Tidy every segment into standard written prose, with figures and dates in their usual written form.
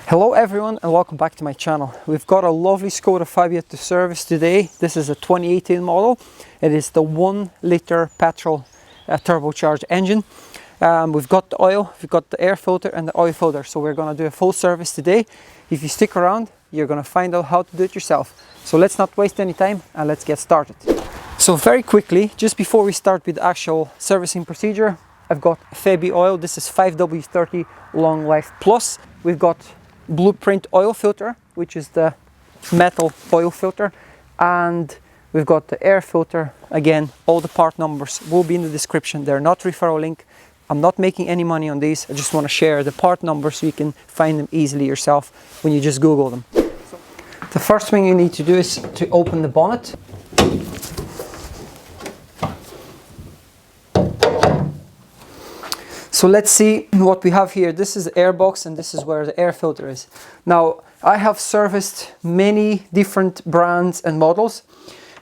Hello everyone and welcome back to my channel. We've got a lovely Skoda Fabia to service today. This is a 2018 model. It is the 1 liter petrol turbocharged engine. We've got the oil, we've got the air filter and the oil filter. So we're going to do a full service today. If you stick around, you're going to find out how to do it yourself. So let's not waste any time and let's get started. So very quickly, just before we start with the actual servicing procedure, I've got Fabia oil. This is 5W30 Long Life Plus. We've got Blueprint oil filter, which is the metal oil filter, and we've got the air filter. Again, all the part numbers will be in the description. They're not referral link. I'm not making any money on these. I just want to share the part numbers so you can find them easily yourself when you just Google them. The first thing you need to do is to open the bonnet. So let's see what we have here. This is the air box and this is where the air filter is. Now, I have serviced many different brands and models,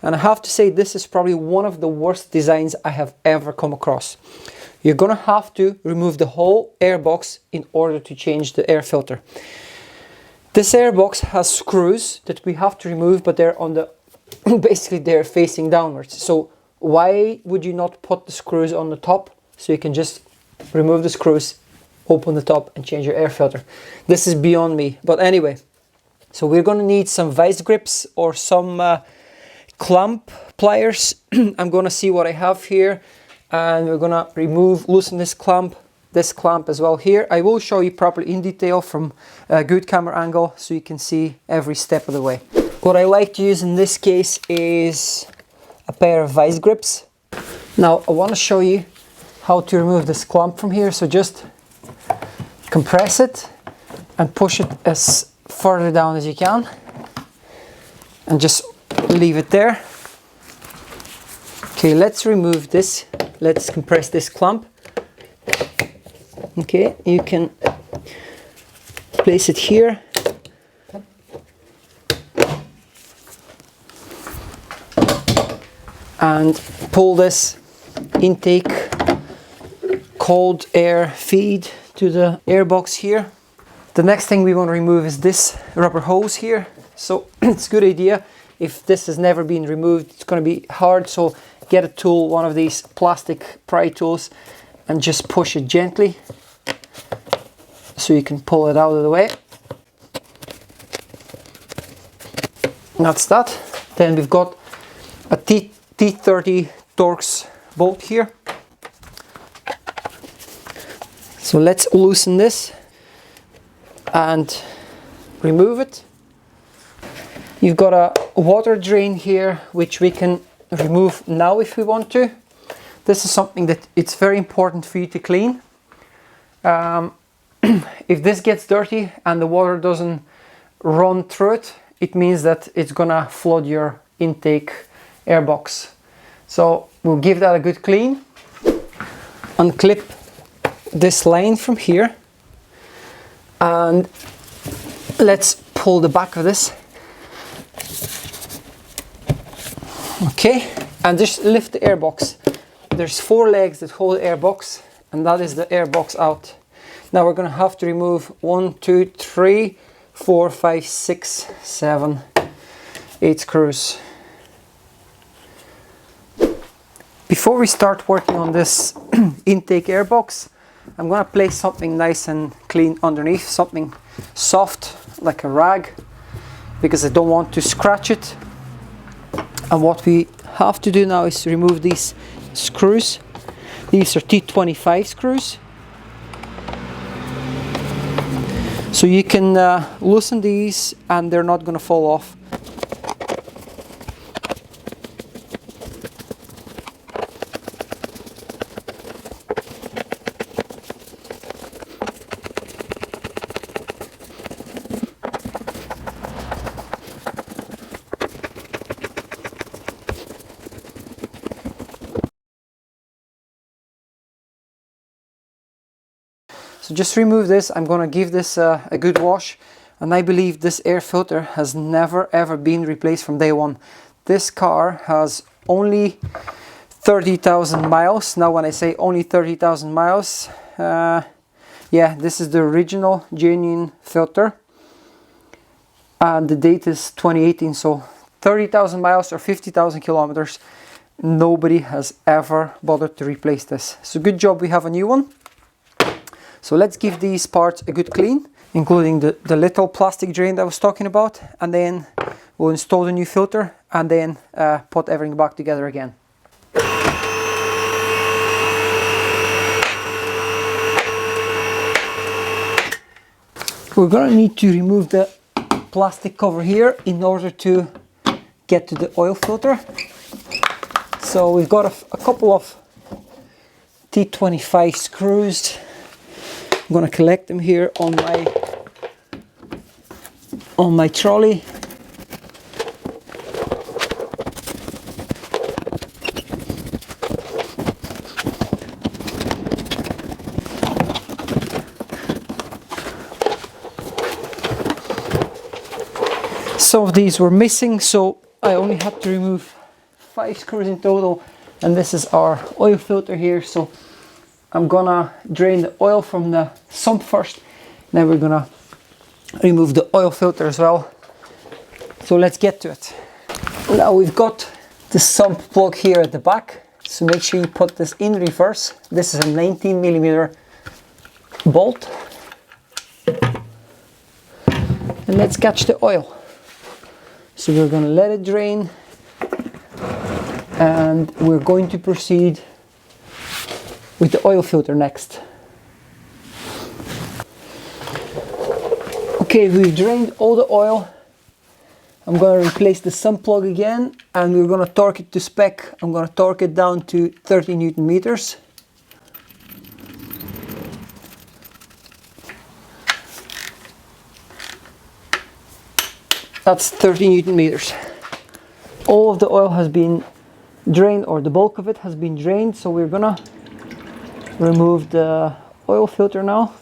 and I have to say this is probably one of the worst designs I have ever come across. You're gonna have to remove the whole air box in order to change the air filter. This air box has screws that we have to remove, but they're on the basically they're facing downwards. So why would you not put the screws on the top so you can just remove the screws, open the top and change your air filter? This is beyond me. But anyway, so we're going to need some vice grips or some clamp pliers. I'm going to see what I have here, and we're going to loosen this clamp as well here. I will show you properly in detail from a good camera angle so you can see every step of the way. What I like to use in this case is a pair of vice grips. Now I want to show you how to remove this clamp from here. So just compress it and push it as further down as you can and just leave it there. Okay, let's remove this. Let's compress this clamp. Okay, you can place it here and pull this intake cold air feed to the air box here. The next thing we want to remove is this rubber hose here. So it's a good idea, if this has never been removed, it's going to be hard, so get a tool, one of these plastic pry tools, and just push it gently so you can pull it out of the way. That's that. Then we've got a T30 Torx bolt here. So let's loosen this and remove it. You've got a water drain here, which we can remove now if we want to. This is something that it's very important for you to clean. If this gets dirty and the water doesn't run through it, it means that it's gonna flood your intake air box. So we'll give that a good clean. Unclip this line from here and let's pull the back of this. Okay, and just lift the air box. There's 4 legs that hold the air box, and that is the air box out. Now we're going to have to remove 1, 2, 3, 4, 5, 6, 7, 8 screws. Before we start working on this intake air box, I'm going to place something nice and clean underneath, something soft like a rag, because I don't want to scratch it. And what we have to do now is remove these screws. These are T25 screws. So you can loosen these and they're not going to fall off. So just remove this. I'm going to give this a good wash, and I believe this air filter has never ever been replaced from day one. This car has only 30,000 miles. Now when I say only 30,000 miles, yeah, this is the original genuine filter. and the date is 2018, so 30,000 miles or 50,000 kilometers. Nobody has ever bothered to replace this. So good job we have a new one. So let's give these parts a good clean, including the little plastic drain that I was talking about, and then we'll install the new filter and then put everything back together again. We're gonna need to remove the plastic cover here in order to get to the oil filter. So we've got a couple of T25 screws. I'm gonna collect them here on my trolley. Some of these were missing, so I only had to remove 5 screws in total, and this is our oil filter here. So I'm gonna drain the oil from the sump first, then we're gonna remove the oil filter as well. So let's get to it. Now we've got the sump plug here at the back, so make sure you put this in reverse. This is a 19mm bolt, and let's catch the oil. So we're going to let it drain, and we're going to proceed with the oil filter next. Okay, we've drained all the oil. I'm going to replace the sump plug again, and we're going to torque it to spec. I'm going to torque it down to 30 Newton meters. That's 30 Newton meters. All of the oil has been drained, or the bulk of it has been drained, so we're gonna remove the oil filter now.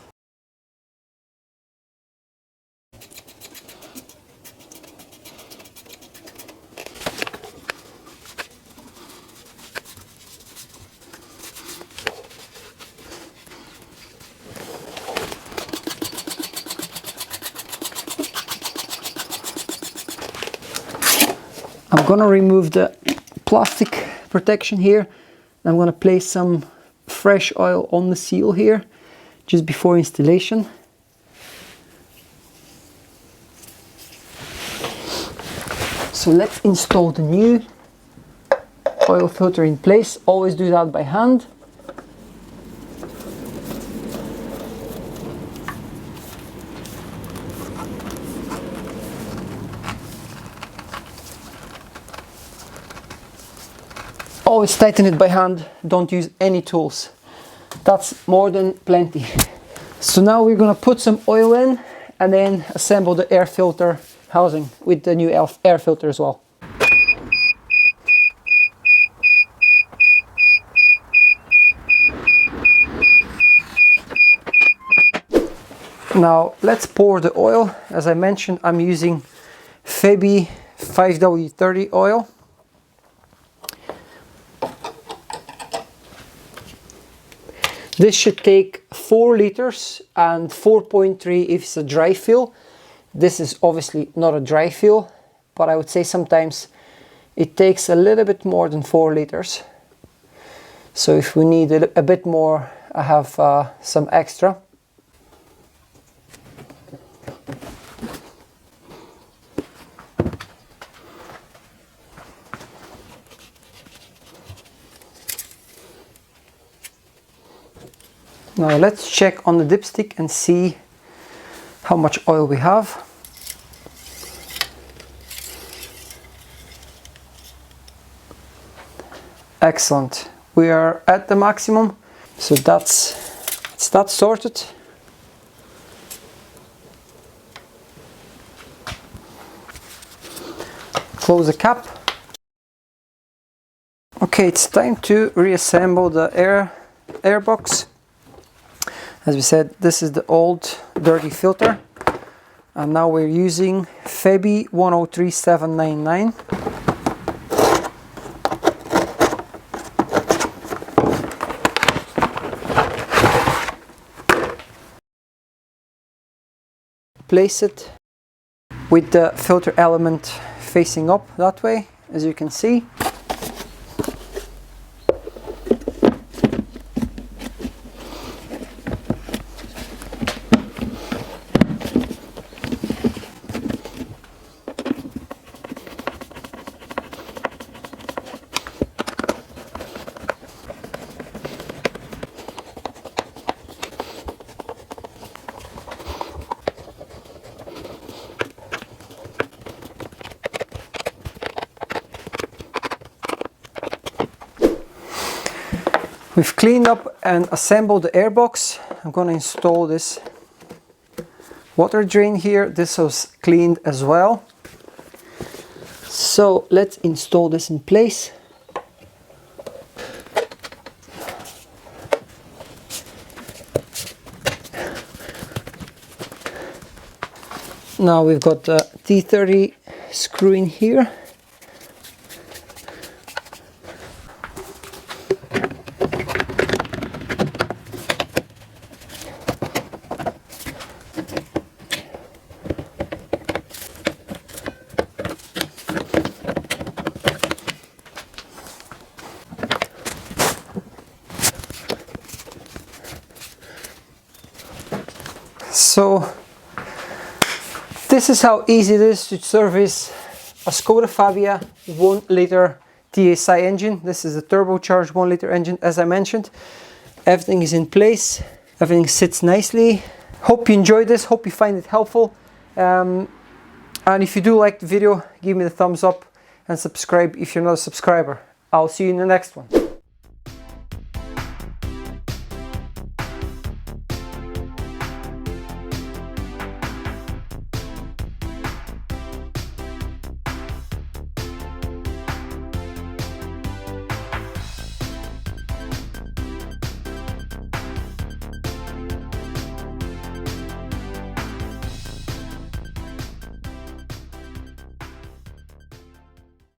I'm gonna remove the plastic protection here. I'm gonna place some fresh oil on the seal here just before installation. So let's install the new oil filter in place. Always do that by hand. Always tighten it by hand, don't use any tools. That's more than plenty. So now we're gonna put some oil in and then assemble the air filter housing with the new air filter as well. Now let's pour the oil. As I mentioned, I'm using Fabia 5W30 oil. This should take 4 liters and 4.3 if it's a dry fill. This is obviously not a dry fill, but I would say sometimes it takes a little bit more than 4 liters. So if we need a bit more, I have some extra. Now let's check on the dipstick and see how much oil we have. Excellent. We are at the maximum, so that's sorted. Close the cap. Okay, it's time to reassemble the air box. As we said, this is the old dirty filter, and now we're using Fabia 103799. Place it with the filter element facing up that way, as you can see. We've cleaned up and assembled the airbox. I'm going to install this water drain here. This was cleaned as well. So let's install this in place. Now we've got the T30 screw in here. So this is how easy it is to service a Skoda Fabia 1 liter TSI engine. This is a turbocharged 1 liter engine, as I mentioned. Everything is in place, everything sits nicely. Hope you enjoyed this, hope you find it helpful. And if you do like the video, give me the thumbs up and subscribe if you're not a subscriber. I'll see you in the next one.